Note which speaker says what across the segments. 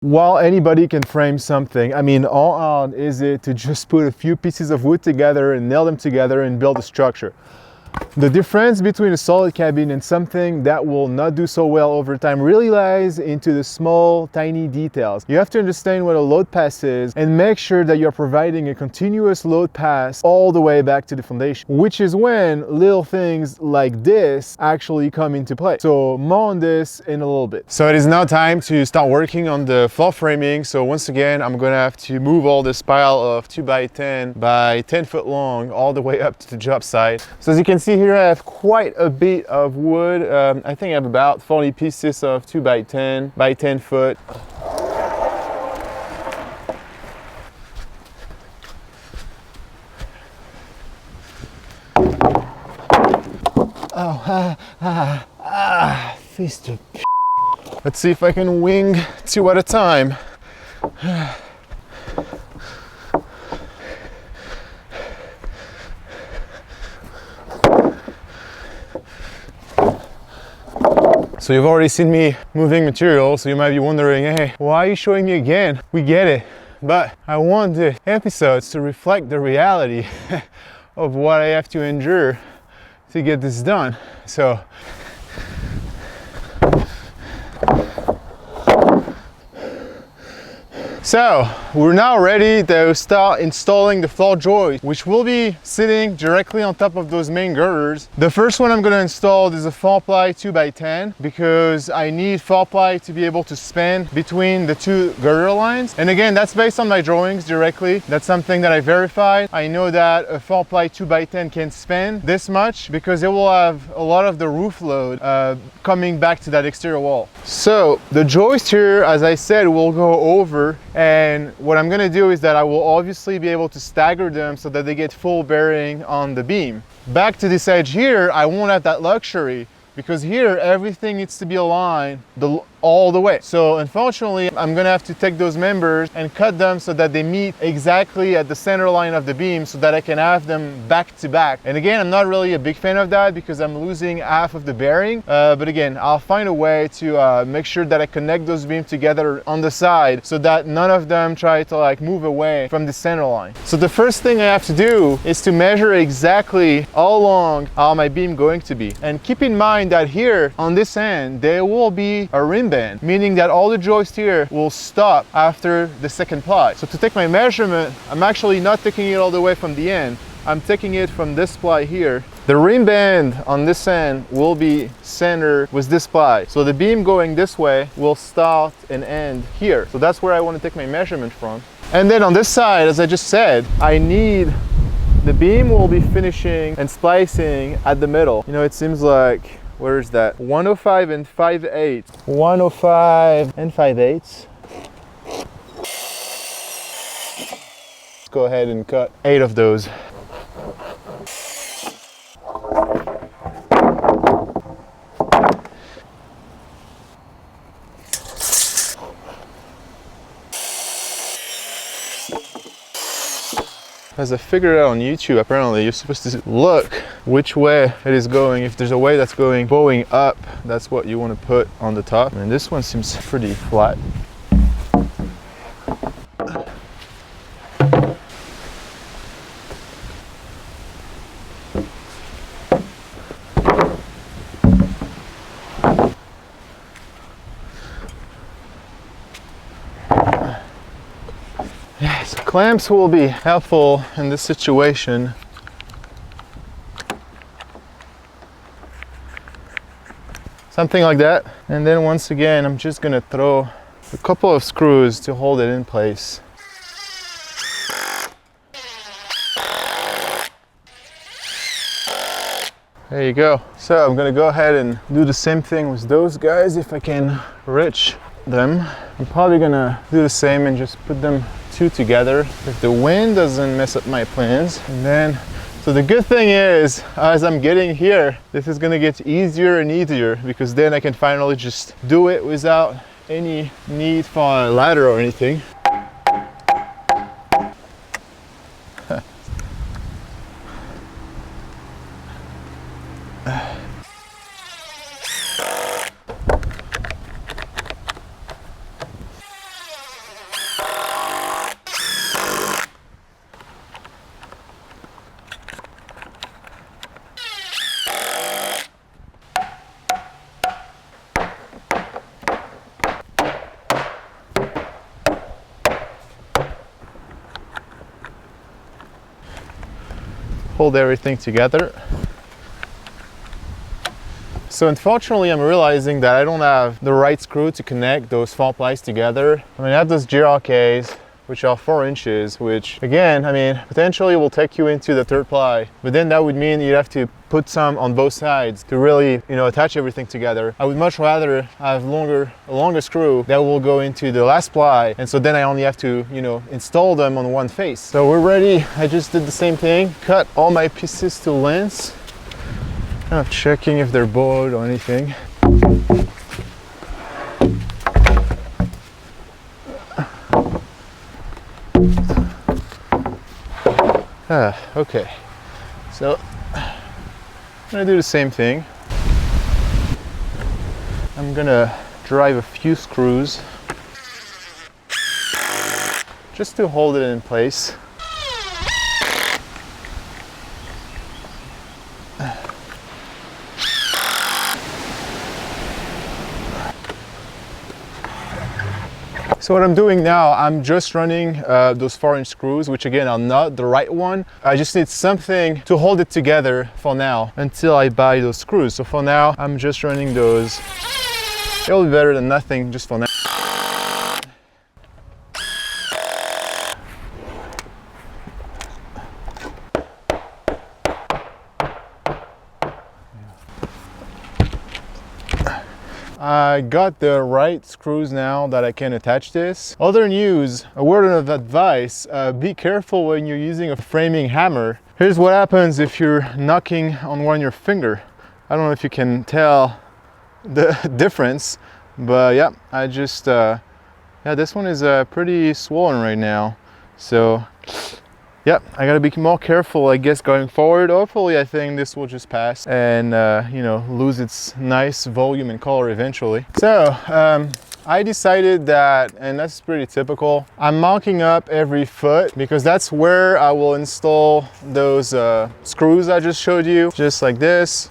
Speaker 1: While anybody can frame something, I mean, how hard is it to just put a few pieces of wood together and nail them together and build a structure? The difference between a solid cabin and something that will not do so well over time really lies into the small, tiny details. You have to understand what a load pass is and make sure that you're providing a continuous load pass all the way back to the foundation, which is when little things like this actually come into play. So more on this in a little bit. So it is now time to start working on the floor framing. So once again, I'm gonna have to move all this pile of 2x10 by 10 foot long all the way up to the job site. So as you can see here, I have quite a bit of wood. I think I have about 40 pieces of 2x10 by 10 foot. Fist of. Let's see if I can wing 2 at a time. So you've already seen me moving material, so you might be wondering, hey, why are you showing me again? We get it, but I want the episodes to reflect the reality of what I have to endure to get this done. So we're now ready to start installing the floor joist, which will be sitting directly on top of those main girders. The first one I'm going to install is a 4-ply 2x10 because I need 4-ply to be able to span between the two girder lines. And again, that's based on my drawings directly. That's something that I verified. I know that a 4-ply 2x10 can span this much because it will have a lot of the roof load coming back to that exterior wall. So the joist here, as I said, will go over. And what I'm going to do is that I will obviously be able to stagger them so that they get full bearing on the beam. Back to this edge here, I won't have that luxury because here everything needs to be aligned all the way. So unfortunately, I'm gonna have to take those members and cut them so that they meet exactly at the center line of the beam so that I can have them back to back. And again, I'm not really a big fan of that because I'm losing half of the bearing. But again, I'll find a way to make sure that I connect those beams together on the side so that none of them try to like move away from the center line. So the first thing I have to do is to measure exactly how long my beam going to be. And keep in mind that here on this end, there will be a rim band, meaning that all the joists here will stop after the second ply. So to take my measurement, I'm actually not taking it all the way from the end. I'm taking it from this ply here. The rim band on this end will be centered with this ply. So the beam going this way will start and end here. So that's where I want to take my measurement from. And then on this side, as I just said, the beam will be finishing and splicing at the middle. You know, it seems like, where is that? 105 and 5/8. 105 and 5/8. Let's go ahead and cut 8 of those. As I figured out on YouTube, apparently you're supposed to look which way it is going. If there's a way that's bowing up, that's what you want to put on the top. And this one seems pretty flat. Clamps will be helpful in this situation. Something like that. And then once again, I'm just gonna throw a couple of screws to hold it in place. There you go. So I'm gonna go ahead and do the same thing with those guys if I can reach them. I'm probably gonna do the same and just put them two together if the wind doesn't mess up my plans. And then, so the good thing is, as I'm getting here, this is gonna get easier and easier because then I can finally just do it without any need for a ladder or anything. hold everything together. So unfortunately, I'm realizing that I don't have the right screw to connect those four plies together. I mean, I have those GRKs, which are 4 inches, which again, I mean, potentially will take you into the third ply, but then that would mean you'd have to put some on both sides to really, you know, attach everything together. I would much rather have a longer screw that will go into the last ply, and so then I only have to, you know, install them on one face. So we're ready. I just did the same thing, cut all my pieces to length. I'm checking if they're bowed or anything. Okay, so I'm gonna do the same thing. I'm gonna drive a few screws just to hold it in place. So what I'm doing now, I'm just running those 4-inch screws, which again are not the right one. I just need something to hold it together for now until I buy those screws. So for now, I'm just running those. It'll be better than nothing just for now. I got the right screws now that I can attach this. Other news, a word of advice, be careful when you're using a framing hammer. Here's what happens if you're knocking on your finger. I don't know if you can tell the difference, but yeah, I just, yeah, this one is pretty swollen right now. So yeah, I gotta be more careful, I guess, going forward. Hopefully, I think this will just pass and, you know, lose its nice volume and color eventually. So, I decided that, and that's pretty typical, I'm marking up every foot because that's where I will install those screws I just showed you, just like this.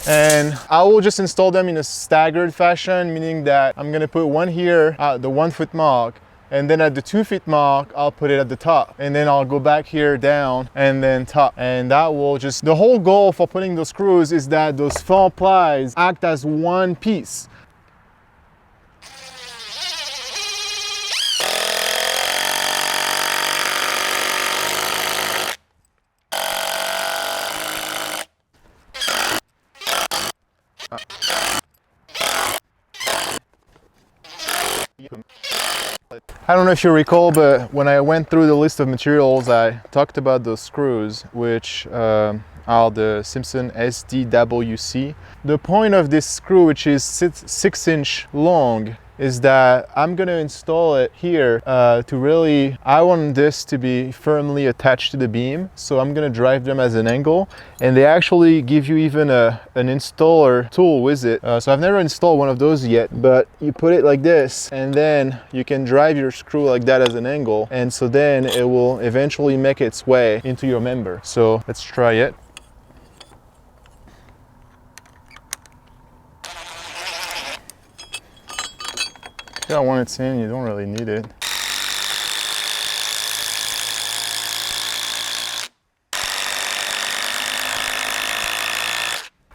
Speaker 1: And I will just install them in a staggered fashion, meaning that I'm gonna put one here at the 1 foot mark, and then at the 2 feet mark, I'll put it at the top. And then I'll go back here, down, and then top. And that will just, the whole goal for putting those screws is that those 4 plies act as one piece. I don't know if you recall, but when I went through the list of materials, I talked about those screws, which are the Simpson SDWC. The point of this screw, which is 6-inch long, is that I'm gonna install it here to really, I want this to be firmly attached to the beam, so I'm gonna drive them as an angle, and they actually give you even an installer tool with it. So I've never installed one of those yet, but you put it like this, and then you can drive your screw like that as an angle, and so then it will eventually make its way into your member. So let's try it. Yeah, when it's in, you don't really need it.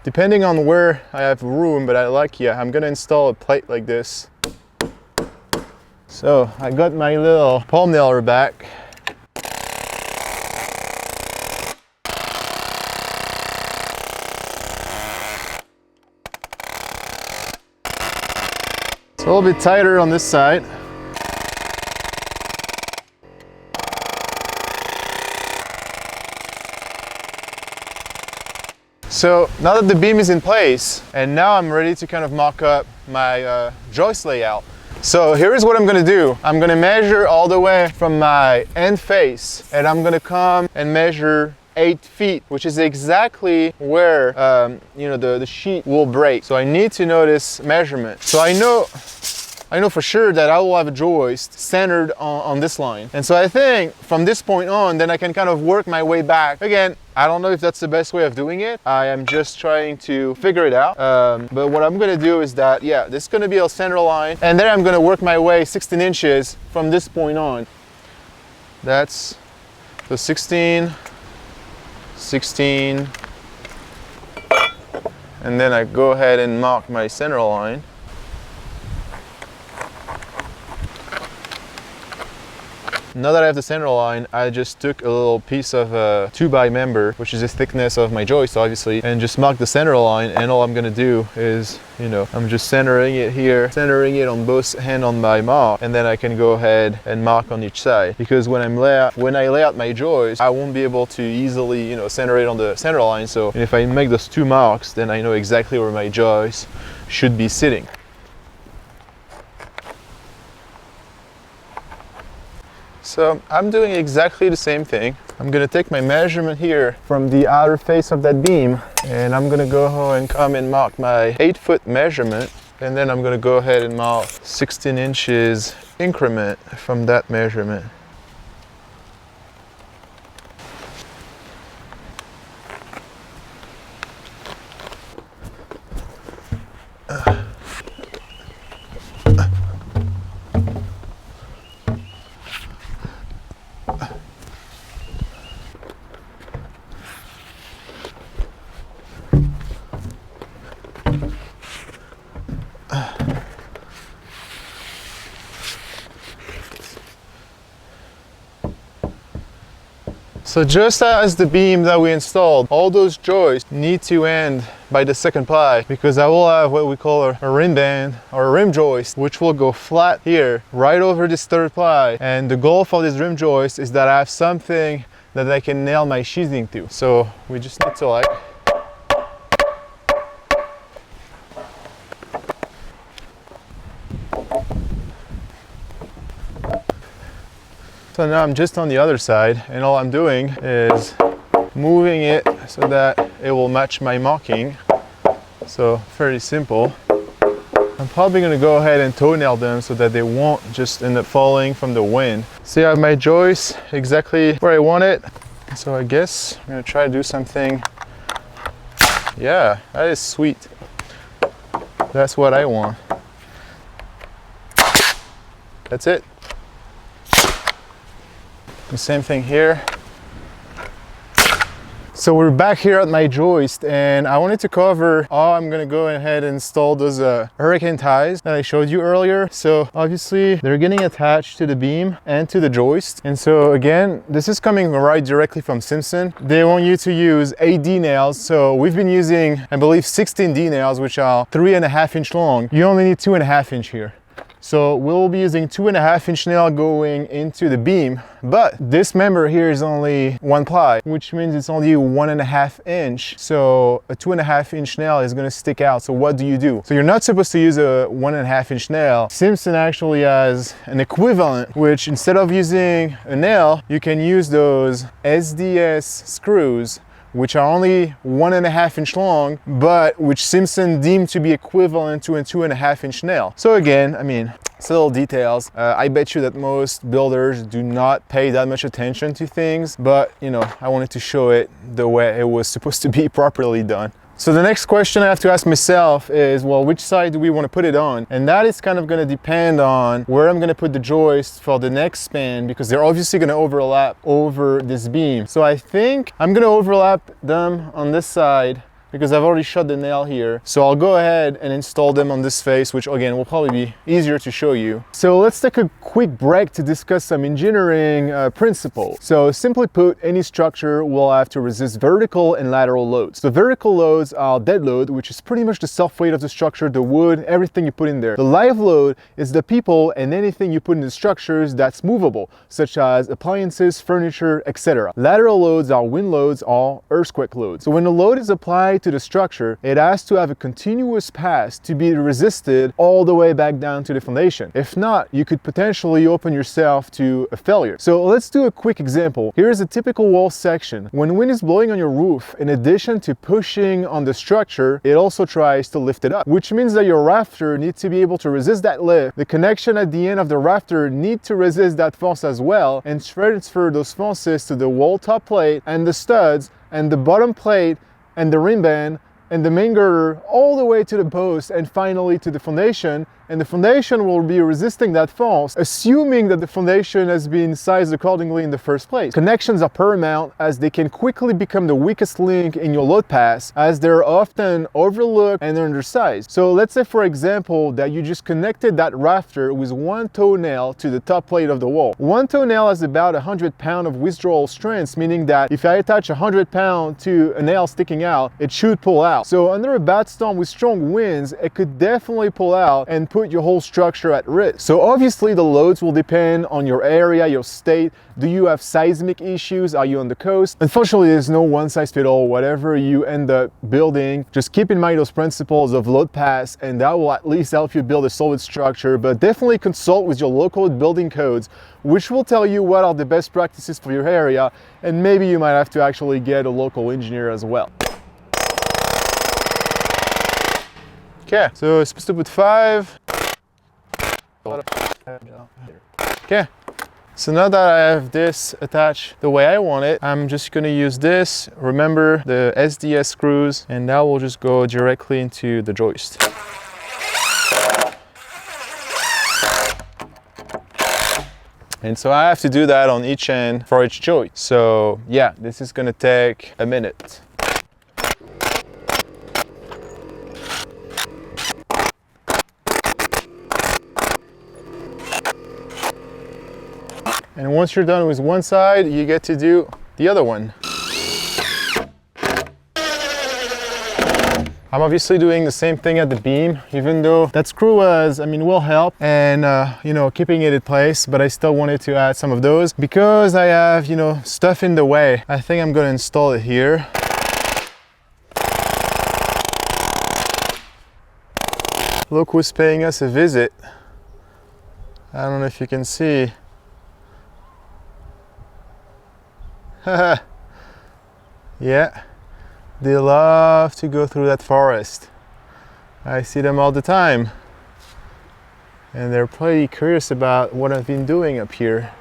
Speaker 1: Depending on where I have room, but I'm gonna install a plate like this. So I got my little palm nailer back. It's a little bit tighter on this side. So now that the beam is in place, and now I'm ready to kind of mock up my joist layout. So here is what I'm gonna do. I'm gonna measure all the way from my end face, and I'm gonna come and measure 8 feet, which is exactly where you know, the sheet will break. So I need to know this measurement. So I know for sure that I will have a joist centered on this line. And so I think from this point on, then I can kind of work my way back. Again, I don't know if that's the best way of doing it. I am just trying to figure it out. But what I'm gonna do is that, yeah, this is gonna be a center line, and then I'm gonna work my way 16 inches from this point on. That's the 16, 16, and then I go ahead and mark my center line. Now that I have the center line, I just took a little piece of 2x member, which is the thickness of my joist obviously, and just mark the center line, and all I'm gonna do is, I'm just centering it here, centering it on both hands on my mark, and then I can go ahead and mark on each side. Because when I lay out my joist, I won't be able to easily, center it on the center line. So if I make those 2 marks, then I know exactly where my joist should be sitting. So I'm doing exactly the same thing. I'm gonna take my measurement here from the outer face of that beam, and I'm gonna go ahead and come and mark my 8-foot measurement, and then I'm gonna go ahead and mark 16 inches increment from that measurement. So just as the beam that we installed, all those joists need to end by the second ply, because I will have what we call a rim band or a rim joist, which will go flat here, right over this third ply. And the goal for this rim joist is that I have something that I can nail my sheathing to. So we just need to So now I'm just on the other side, and all I'm doing is moving it so that it will match my marking. So fairly simple. I'm probably gonna go ahead and toe nail them so that they won't just end up falling from the wind. See, I have my joist exactly where I want it. So I guess I'm gonna try to do something. Yeah, that is sweet. That's what I want. That's it. The same thing here. So we're back here at my joist, and I wanted to cover how I'm gonna go ahead and install those hurricane ties that I showed you earlier. So obviously they're getting attached to the beam and to the joist. And so again, this is coming right directly from Simpson. They want you to use 8D nails. So we've been using, I believe, 16D nails, which are 3.5 inch long. You only need 2.5 inch here. So we'll be using 2.5 inch nail going into the beam, but this member here is only 1 ply, which means it's only 1.5 inch. So a 2.5 inch nail is going to stick out. So what do? So you're not supposed to use a 1.5 inch nail. Simpson actually has an equivalent, which instead of using a nail, you can use those SDS screws, which are only 1.5 inch long, but which Simpson deemed to be equivalent to a 2.5 inch nail. So again, I mean, it's little details. I bet you that most builders do not pay that much attention to things, but I wanted to show it the way it was supposed to be properly done. So the next question I have to ask myself is, well, which side do we want to put it on? And that is kind of going to depend on where I'm going to put the joist for the next span, because they're obviously going to overlap over this beam. So I think I'm going to overlap them on this side, because I've already shot the nail here. So I'll go ahead and install them on this face, which again will probably be easier to show you. So let's take a quick break to discuss some engineering principles. So simply put, any structure will have to resist vertical and lateral loads. The vertical loads are dead load, which is pretty much the self-weight of the structure, the wood, everything you put in there. The live load is the people and anything you put in the structures that's movable, such as appliances, furniture, etc. Lateral loads are wind loads or earthquake loads. So when the load is applied to the structure, it has to have a continuous path to be resisted all the way back down to the foundation. If not, you could potentially open yourself to a failure. So let's do a quick example. Here's a typical wall section. When wind is blowing on your roof, in addition to pushing on the structure, it also tries to lift it up, which means that your rafter needs to be able to resist that lift. The connection at the end of the rafter needs to resist that force as well, and transfer those forces to the wall top plate and the studs and the bottom plate and the rim band and the main girder all the way to the post and finally to the foundation. and the foundation will be resisting that force, assuming that the foundation has been sized accordingly in the first place. Connections are paramount as they can quickly become the weakest link in your load pass, as they're often overlooked and undersized. So let's say, for example, that you just connected that rafter with one toenail to the top plate of the wall. One toenail has about 100 pounds of withdrawal strength, meaning that if I attach 100 pounds to a nail sticking out, it should pull out. So under a bad storm with strong winds, it could definitely pull out and put your whole structure at risk. So obviously the loads will depend on your area, your state. Do you have seismic issues? Are you on the coast? Unfortunately, there's no one size fits all. Whatever you end up building, just keep in mind those principles of load pass, and that will at least help you build a solid structure. But definitely consult with your local building codes, which will tell you what are the best practices for your area, and maybe you might have to actually get a local engineer as well. Okay, so it's supposed to put 5. Okay, so now that I have this attached the way I want it, I'm just going to use this. Remember the SDS screws, and that will just go directly into the joist. And so I have to do that on each end for each joint. So yeah, this is going to take a minute. And once you're done with one side, you get to do the other one. I'm obviously doing the same thing at the beam, even though that screw will help and keeping it in place, but I still wanted to add some of those because I have, stuff in the way. I think I'm going to install it here. Look who's paying us a visit. I don't know if you can see. Yeah, they love to go through that forest. I see them all the time, and they're pretty curious about what I've been doing up here.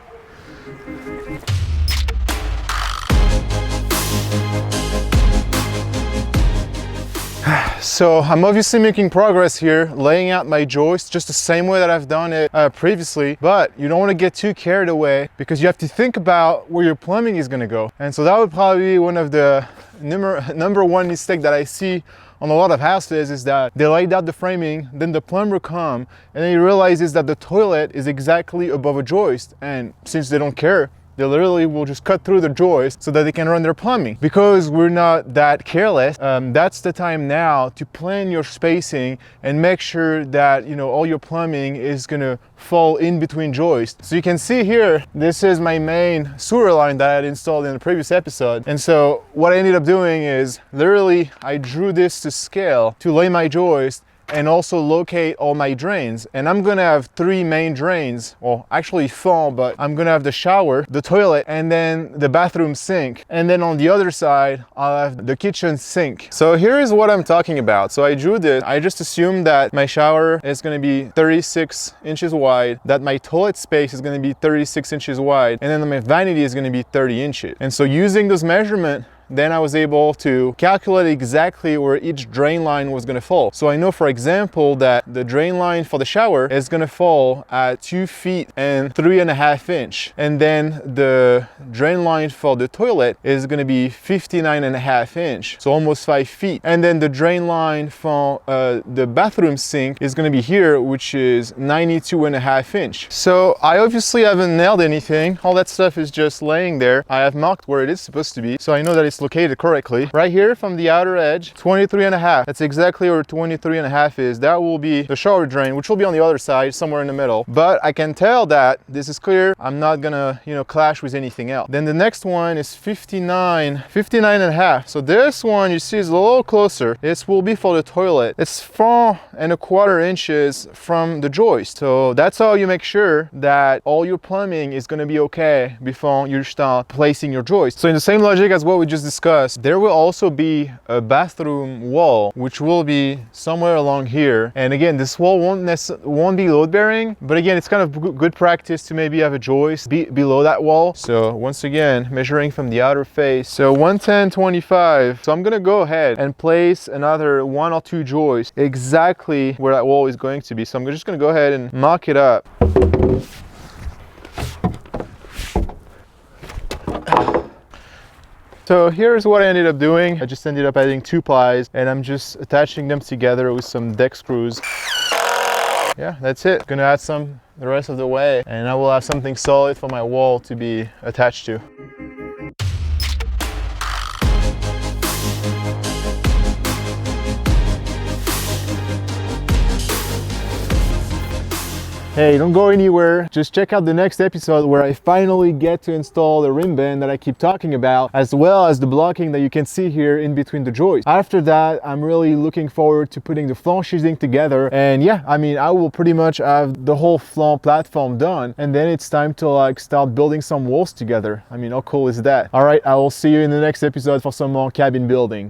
Speaker 1: So I'm obviously making progress here, laying out my joists just the same way that I've done it previously, but you don't want to get too carried away because you have to think about where your plumbing is going to go. And so that would probably be one of the number one mistake that I see on a lot of houses, is that they laid out the framing, then the plumber come, and then he realizes that the toilet is exactly above a joist, and since they don't care, they literally will just cut through the joist so that they can run their plumbing. Because we're not that careless, that's the time now to plan your spacing and make sure that all your plumbing is gonna fall in between joists. So you can see here, this is my main sewer line that I had installed in the previous episode. And so what I ended up doing is literally I drew this to scale to lay my joist and also locate all my drains. And I'm gonna have 3 main drains, well actually 4, but I'm gonna have the shower, the toilet, and then the bathroom sink. And then on the other side, I'll have the kitchen sink. So here is what I'm talking about. So I drew this, I just assumed that my shower is gonna be 36 inches wide, that my toilet space is gonna be 36 inches wide, and then my vanity is gonna be 30 inches. And so using those measurements, then I was able to calculate exactly where each drain line was gonna fall. So I know, for example, that the drain line for the shower is gonna fall at 2 feet and 3.5 inches. And then the drain line for the toilet is gonna be 59.5 inches, so almost 5 feet. And then the drain line for the bathroom sink is gonna be here, which is 92.5 inches. So I obviously haven't nailed anything. All that stuff is just laying there. I have marked where it is supposed to be, so I know that it's located correctly. Right here from the outer edge, 23.5. That's exactly where 23.5 is. That will be the shower drain, which will be on the other side, somewhere in the middle. But I can tell that this is clear. I'm not gonna, clash with anything else. Then the next one is 59.5. So this one you see is a little closer. This will be for the toilet. It's 4.25 inches from the joist. So that's how you make sure that all your plumbing is gonna be okay before you start placing your joist. So in the same logic as what we just discussed, there will also be a bathroom wall, which will be somewhere along here. And again, this wall won't be load bearing, but again, it's kind of good practice to maybe have a joist below that wall. So once again, measuring from the outer face, so 110/25. So I'm gonna go ahead and place another 1 or 2 joists exactly where that wall is going to be. So I'm just gonna go ahead and mark it up. So here's what I ended up doing. I just ended up adding 2 plies and I'm just attaching them together with some deck screws. Yeah, that's it. Gonna add some the rest of the way and I will have something solid for my wall to be attached to. Hey, don't go anywhere. Just check out the next episode where I finally get to install the rim band that I keep talking about, as well as the blocking that you can see here in between the joists. After that, I'm really looking forward to putting the flanc sheathing together. And yeah, I mean, I will pretty much have the whole flanc platform done. And then it's time to like start building some walls together. I mean, how cool is that? All right, I will see you in the next episode for some more cabin building.